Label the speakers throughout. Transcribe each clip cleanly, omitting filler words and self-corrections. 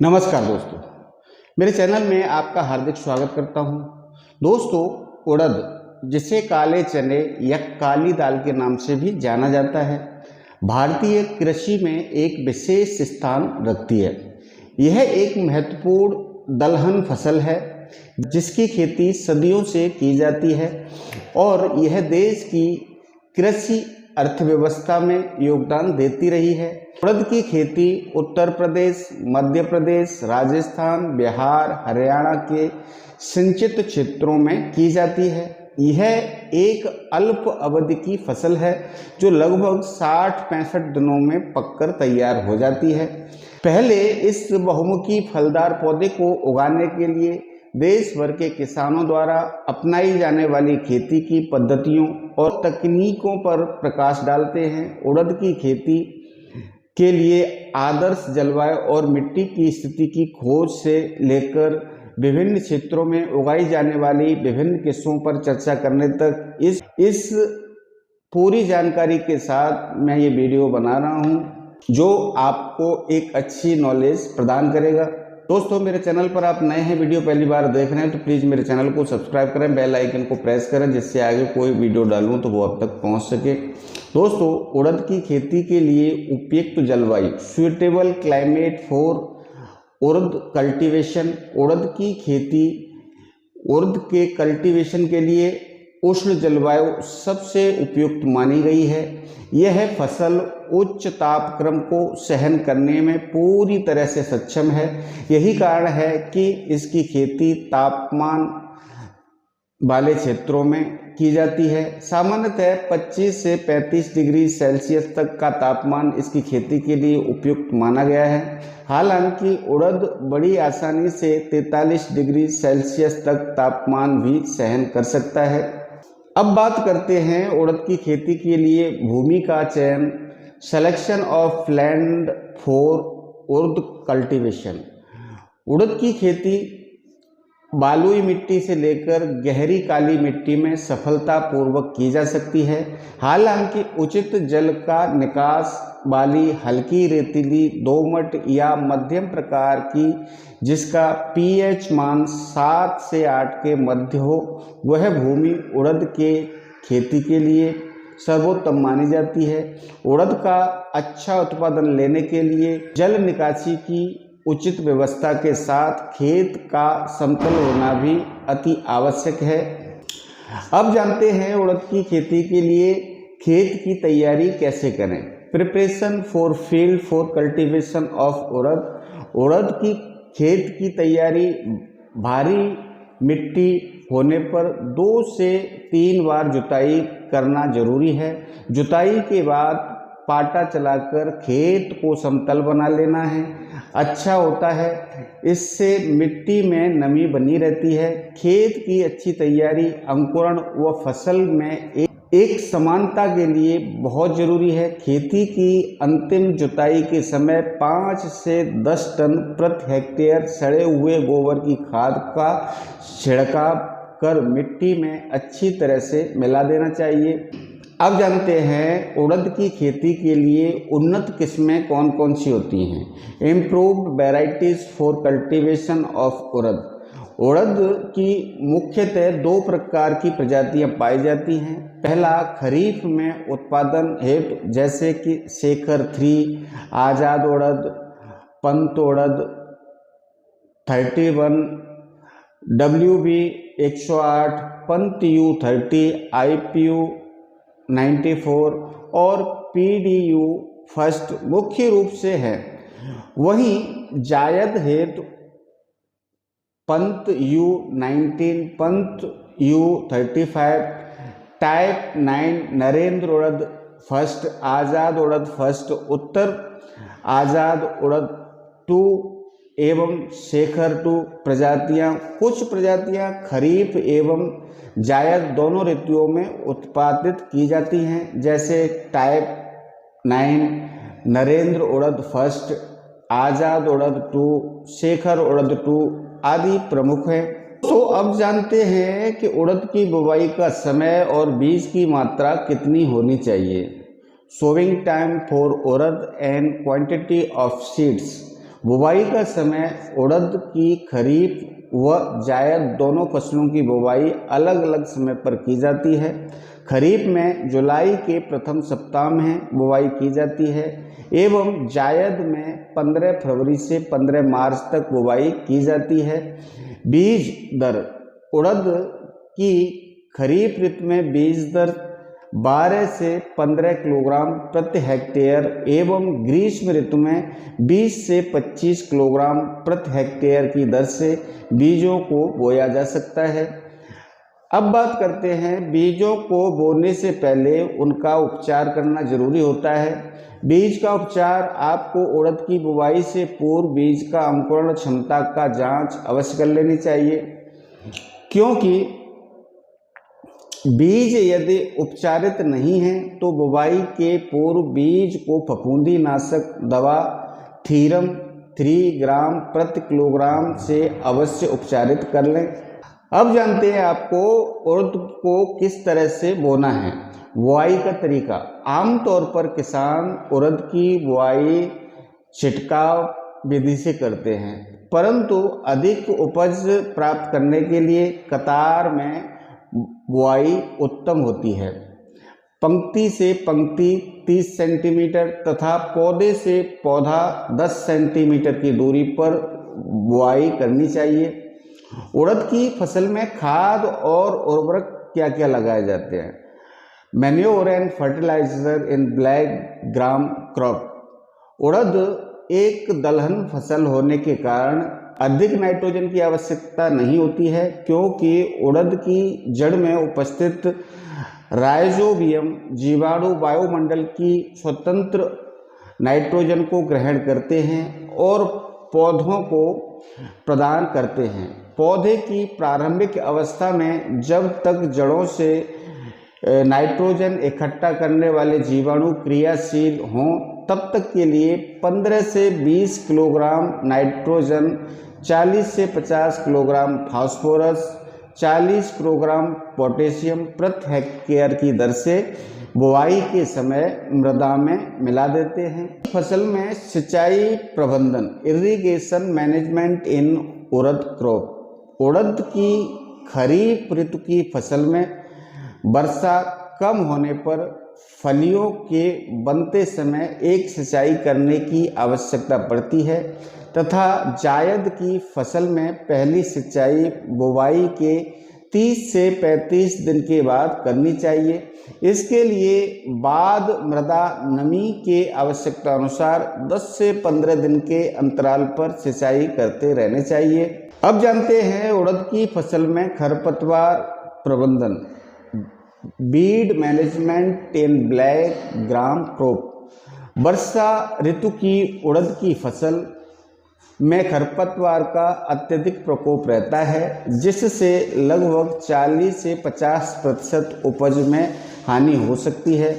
Speaker 1: नमस्कार दोस्तों, मेरे चैनल में आपका हार्दिक स्वागत करता हूं। दोस्तों, उड़द जिसे काले चने या काली दाल के नाम से भी जाना जाता है, भारतीय कृषि में एक विशेष स्थान रखती है। यह एक महत्वपूर्ण दलहन फसल है जिसकी खेती सदियों से की जाती है और यह देश की कृषि अर्थव्यवस्था में योगदान देती रही है। उड़द की खेती उत्तर प्रदेश, मध्य प्रदेश, राजस्थान, बिहार, हरियाणा के सिंचित क्षेत्रों में की जाती है। यह एक अल्प अवधि की फसल है जो लगभग 60-65 दिनों में पककर तैयार हो जाती है। पहले इस बहुमुखी फलदार पौधे को उगाने के लिए देश भर के किसानों द्वारा अपनाई जाने वाली खेती की पद्धतियों और तकनीकों पर प्रकाश डालते हैं। उड़द की खेती के लिए आदर्श जलवायु और मिट्टी की स्थिति की खोज से लेकर विभिन्न क्षेत्रों में उगाई जाने वाली विभिन्न किस्मों पर चर्चा करने तक इस पूरी जानकारी के साथ मैं ये वीडियो बना रहा हूँ जो आपको एक अच्छी नॉलेज प्रदान करेगा। दोस्तों, मेरे चैनल पर आप नए हैं, वीडियो पहली बार देख रहे हैं तो प्लीज़ मेरे चैनल को सब्सक्राइब करें, बेल आइकन को प्रेस करें जिससे आगे कोई वीडियो डालूं तो वो आप तक पहुंच सके। दोस्तों, उड़द की खेती के लिए उपयुक्त जलवायु, suitable climate for urad cultivation. उड़द के कल्टीवेशन के लिए उष्ण जलवायु सबसे उपयुक्त मानी गई है। यह फसल उच्च तापक्रम को सहन करने में पूरी तरह से सक्षम है। यही कारण है कि इसकी खेती तापमान वाले क्षेत्रों में की जाती है। सामान्यतः 25 से 35 डिग्री सेल्सियस तक का तापमान इसकी खेती के लिए उपयुक्त माना गया है। हालांकि उड़द बड़ी आसानी से 43 डिग्री सेल्सियस तक तापमान भी सहन कर सकता है। अब बात करते हैं उड़द की खेती के लिए भूमि का चयन, selection of land for urad cultivation. उड़द की खेती बालुई मिट्टी से लेकर गहरी काली मिट्टी में सफलतापूर्वक की जा सकती है। हालांकि उचित जल का निकास वाली हल्की रेतीली, दोमट या मध्यम प्रकार की जिसका pH मान 7 से 8 के मध्य हो, वह भूमि उड़द के खेती के लिए सर्वोत्तम मानी जाती है। उड़द का अच्छा उत्पादन लेने के लिए जल निकासी की उचित व्यवस्था के साथ खेत का समतल होना भी अति आवश्यक है। अब जानते हैं उड़द की खेती के लिए खेत की तैयारी कैसे करें। Preparation for field for cultivation of urad. उड़द की खेत की तैयारी भारी मिट्टी होने पर 2 से 3 बार जुताई करना जरूरी है। जुताई के बाद पाटा चलाकर खेत को समतल बना लेना है, अच्छा होता है। इससे मिट्टी में नमी बनी रहती है। खेत की अच्छी तैयारी अंकुरण व फसल में एक समानता के लिए बहुत जरूरी है। खेती की अंतिम जुताई के समय 5 से 10 टन प्रति हेक्टेयर सड़े हुए गोबर की खाद का छिड़काव कर मिट्टी में अच्छी तरह से मिला देना चाहिए। अब जानते हैं उड़द की खेती के लिए उन्नत किस्में कौन कौन सी होती हैं। Improved varieties for cultivation of urad. उड़द की मुख्यतः 2 प्रकार की प्रजातियां पाई जाती हैं। पहला, खरीफ में उत्पादन हेतु जैसे कि शेखर 3, आज़ाद उड़द, पंत उड़द 31, WB 108, पंत U30, IPU 94 और PDU फर्स्ट मुख्य रूप से है। वहीं जायद हेतु Pant U19, Pant U35, type 9 Narendra Urad first, Azad Urad first, उत्तर आज़ाद उड़द 2 एवं शेखर 2 प्रजातियां। कुछ प्रजातियां खरीफ एवं जायद दोनों ऋतुओं में उत्पादित की जाती हैं, जैसे टाइप 9 नरेंद्र उड़द फर्स्ट, आज़ाद उड़द 2, शेखर उड़द 2 आदि प्रमुख हैं। तो अब जानते हैं कि उड़द की बुवाई का समय और बीज की मात्रा कितनी होनी चाहिए। Sowing time for urad and quantity of seeds. बुवाई का समय उड़द की खरीफ व जायद दोनों फसलों की बुवाई अलग अलग समय पर की जाती है। खरीफ में जुलाई के प्रथम सप्ताह में बुवाई की जाती है एवं जायद में 15 फरवरी से 15 मार्च तक बुवाई की जाती है। बीज दर उड़द की खरीफ ऋतु में बीज दर 12 से 15 किलोग्राम प्रति हेक्टेयर एवं ग्रीष्म ऋतु में 20 से 25 किलोग्राम प्रति हेक्टेयर की दर से बीजों को बोया जा सकता है। अब बात करते हैं बीजों को बोने से पहले उनका उपचार करना जरूरी होता है। बीज का उपचार आपको उड़द की बुवाई से पूर्व बीज का अंकुरण क्षमता का जांच अवश्य कर लेनी चाहिए, क्योंकि बीज यदि उपचारित नहीं है तो बुवाई के पूर्व बीज को फफूंदी नाशक दवा थीरम 3 ग्राम प्रति किलोग्राम से अवश्य उपचारित कर लें। अब जानते हैं आपको उड़द को किस तरह से बोना है। बुआई का तरीका, आमतौर पर किसान उड़द की बुआई छिटकाव विधि से करते हैं, परंतु अधिक उपज प्राप्त करने के लिए कतार में बुआई उत्तम होती है। पंक्ति से पंक्ति 30 सेंटीमीटर तथा पौधे से पौधा 10 सेंटीमीटर की दूरी पर बुआई करनी चाहिए। उड़द की फसल में खाद और उर्वरक क्या क्या लगाए जाते हैं। Manure and fertiliser in black gram crop. उड़द एक दलहन फसल होने के कारण अधिक नाइट्रोजन की आवश्यकता नहीं होती है, क्योंकि उड़द की जड़ में उपस्थित राइजोबियम जीवाणु वायुमंडल की स्वतंत्र नाइट्रोजन को ग्रहण करते हैं और पौधों को प्रदान करते हैं। पौधे की प्रारंभिक अवस्था में जब तक जड़ों से नाइट्रोजन इकट्ठा करने वाले जीवाणु क्रियाशील हों तब तक के लिए 15 से 20 किलोग्राम नाइट्रोजन, 40 से 50 किलोग्राम फास्फोरस, 40 किलोग्राम पोटेशियम प्रति हेक्टेयर की दर से बुआई के समय मृदा में मिला देते हैं। फसल में सिंचाई प्रबंधन, इरिगेशन मैनेजमेंट इन उड़द क्रॉप। उड़द की खरीफ ऋतु की फसल में वर्षा कम होने पर फलियों के बनते समय एक सिंचाई करने की आवश्यकता पड़ती है तथा जायद की फसल में पहली सिंचाई बुवाई के 30 से 35 दिन के बाद करनी चाहिए। इसके लिए बाद मृदा नमी के आवश्यकता अनुसार 10 से 15 दिन के अंतराल पर सिंचाई करते रहने चाहिए। अब जानते हैं उड़द की फसल में खरपतवार प्रबंधन, बीड मैनेजमेंट इन ब्लैक ग्राम क्रॉप। वर्षा ऋतु की उड़द की फसल में खरपतवार का अत्यधिक प्रकोप रहता है, जिससे लगभग 40 से 50% उपज में हानि हो सकती है।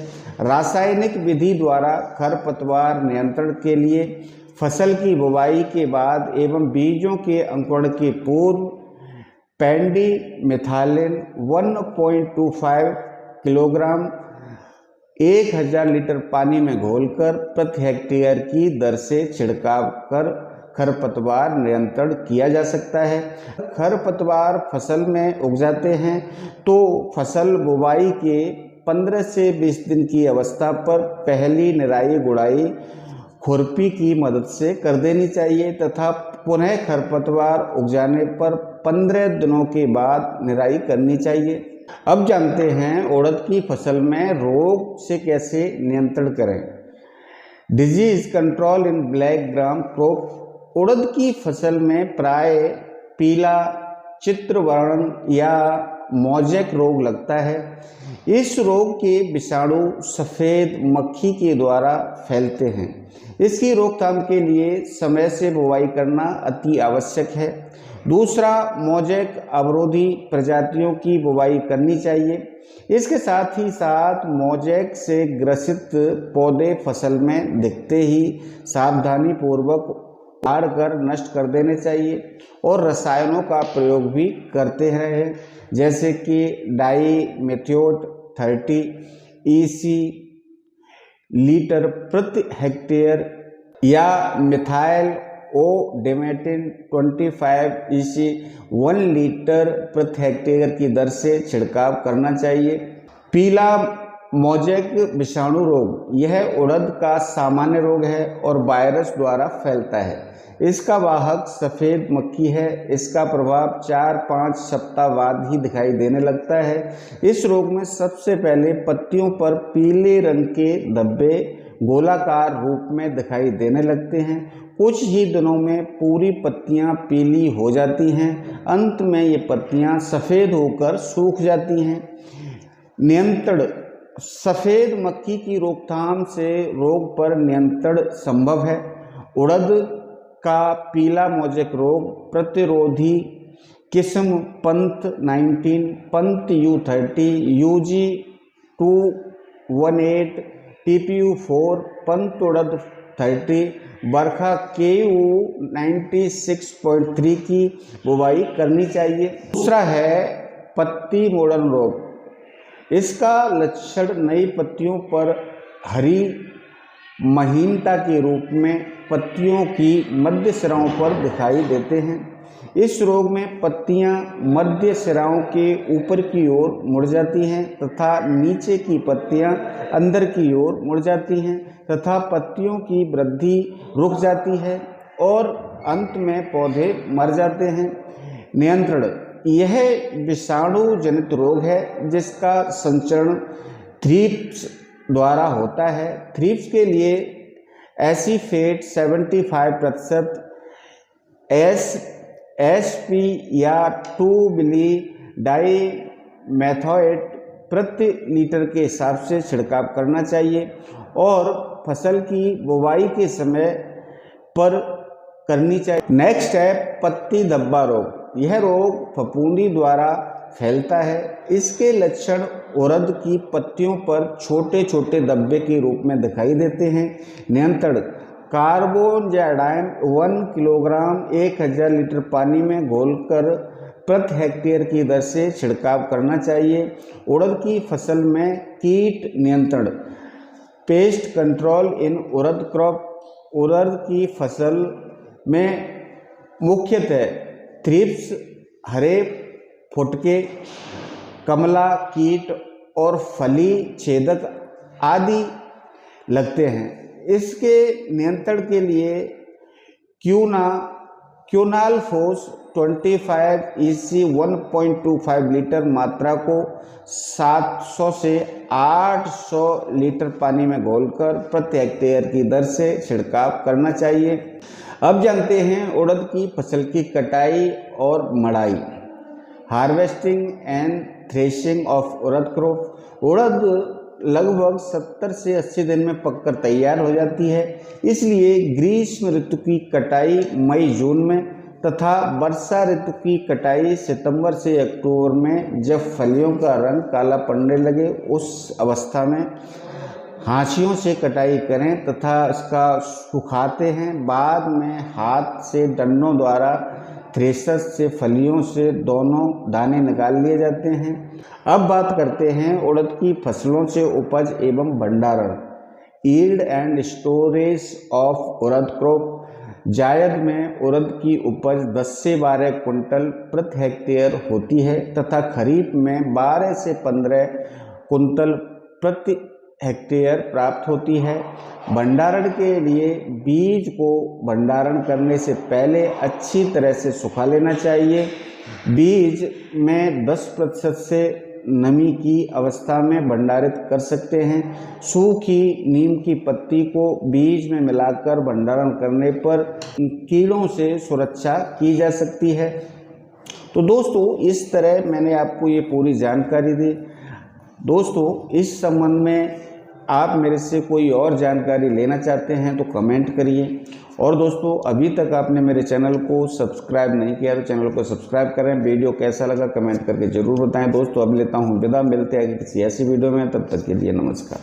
Speaker 1: रासायनिक विधि द्वारा खरपतवार नियंत्रण के लिए फसल की बुवाई के बाद एवं बीजों के अंकुरण के पूर्व पेंडिमिथालिन 1.25 किलोग्राम 1000 लीटर पानी में घोलकर प्रति हेक्टेयर की दर से छिड़काव कर खरपतवार नियंत्रण किया जा सकता है। खरपतवार फसल में उग जाते हैं तो फसल बुवाई के 15 से 20 दिन की अवस्था पर पहली निराई गुड़ाई खुरपी की मदद से कर देनी चाहिए तथा पुनः खरपतवार उग जाने पर 15 दिनों के बाद निराई करनी चाहिए। अब जानते हैं उड़द की फसल में रोग से कैसे नियंत्रण करें। Disease control in black gram crop. उड़द की फसल में प्राय पीला चित्रवर्ण या मोजैक रोग लगता है। इस रोग के विषाणु सफ़ेद मक्खी के द्वारा फैलते हैं। इसकी रोकथाम के लिए समय से बुवाई करना अति आवश्यक है। दूसरा, मोजैक अवरोधी प्रजातियों की बुवाई करनी चाहिए। इसके साथ ही साथ मोजैक से ग्रसित पौधे फसल में दिखते ही सावधानी पूर्वक उखाड़ कर नष्ट कर देने चाहिए और रसायनों का प्रयोग भी करते रहें, जैसे कि डाईमेथोएट 30 EC लीटर प्रति हेक्टेयर या मिथाइल ओडेमेटिन 25 EC 1 लीटर प्रति हेक्टेयर की दर से छिड़काव करना चाहिए। पीला मोज़ेक विषाणु रोग, यह उड़द का सामान्य रोग है और वायरस द्वारा फैलता है। इसका वाहक सफ़ेद मक्खी है। इसका प्रभाव 4-5 सप्ताह बाद ही दिखाई देने लगता है। इस रोग में सबसे पहले पत्तियों पर पीले रंग के धब्बे गोलाकार रूप में दिखाई देने लगते हैं। कुछ ही दिनों में पूरी पत्तियां पीली हो जाती हैं। अंत में ये पत्तियां सफ़ेद होकर सूख जाती हैं। नियंत्रण, सफ़ेद मक्खी की रोकथाम से रोग पर नियंत्रण संभव है। उड़द का पीला मोज़ेक रोग प्रतिरोधी किस्म Pant 19, Pant U30, UG 218, TPU4, Pant उड़द 30, बरखा KU 96.3 की बुवाई करनी चाहिए। दूसरा है पत्ती मुड़न रोग। इसका लक्षण नई पत्तियों पर हरी महीनता के रूप में पत्तियों की मध्य सिराओं पर दिखाई देते हैं। इस रोग में पत्तियां मध्य सिराओं के ऊपर की ओर मुड़ जाती हैं तथा नीचे की पत्तियां अंदर की ओर मुड़ जाती हैं तथा पत्तियों की वृद्धि रुक जाती है और अंत में पौधे मर जाते हैं। नियंत्रण, यह विषाणु जनित रोग है जिसका संचरण थ्रिप्स द्वारा होता है। थ्रिप्स के लिए एसीफेट 75% SP या 2 डाइमेथोएट प्रति लीटर के हिसाब से छिड़काव करना चाहिए और फसल की बुवाई के समय पर करनी चाहिए। नेक्स्ट है पत्ती धब्बा रोग। यह रोग फफूंदी द्वारा फैलता है। इसके लक्षण उड़द की पत्तियों पर छोटे छोटे धब्बे के रूप में दिखाई देते हैं। नियंत्रण, कार्बोनजाइम 1 किलोग्राम 1000 लीटर पानी में घोलकर प्रति हेक्टेयर की दर से छिड़काव करना चाहिए। उड़द की फसल में कीट नियंत्रण, pest control in urad crop. उड़द की फसल में मुख्यतः थ्रिप्स, हरे फुटके, कमला कीट और फली छेदक आदि लगते हैं। इसके नियंत्रण के लिए क्यूनालफोस 25 EC 1.25 लीटर मात्रा को 700 से 800 लीटर पानी में घोलकर प्रति हेक्टेयर की दर से छिड़काव करना चाहिए। अब जानते हैं उड़द की फसल की कटाई और मड़ाई। Harvesting and threshing of urad crop. उड़द लगभग 70 से 80 दिन में पककर तैयार हो जाती है। इसलिए ग्रीष्म ऋतु की कटाई मई-जून में तथा वर्षा ऋतु की कटाई सितंबर से अक्टूबर में जब फलियों का रंग काला पड़ने लगे उस अवस्था में हाशियों से कटाई करें तथा इसका सुखाते हैं। बाद में हाथ से डंडों द्वारा थ्रेशर से फलियों से दोनों दाने निकाल लिए जाते हैं। अब बात करते हैं उड़द की फसलों से उपज एवं भंडारण। Yield and storage of urad crop. जायद में उड़द की उपज 10 से 12 कुंटल प्रति हेक्टेयर होती है तथा खरीफ में 12 से 15 कुंटल प्रति हेक्टेयर प्राप्त होती है। भंडारण के लिए बीज को भंडारण करने से पहले अच्छी तरह से सुखा लेना चाहिए। बीज में 10% से नमी की अवस्था में भंडारित कर सकते हैं। सूखी नीम की पत्ती को बीज में मिलाकर भंडारण करने पर कीड़ों से सुरक्षा की जा सकती है। तो दोस्तों, इस तरह मैंने आपको ये पूरी जानकारी दी। दोस्तों, इस संबंध में आप मेरे से कोई और जानकारी लेना चाहते हैं तो कमेंट करिए। और दोस्तों, अभी तक आपने मेरे चैनल को सब्सक्राइब नहीं किया तो चैनल को सब्सक्राइब करें। वीडियो कैसा लगा कमेंट करके ज़रूर बताएं। दोस्तों, अब लेता हूँ विदा। मिलते हैं किसी ऐसी वीडियो में, तब तक के लिए नमस्कार।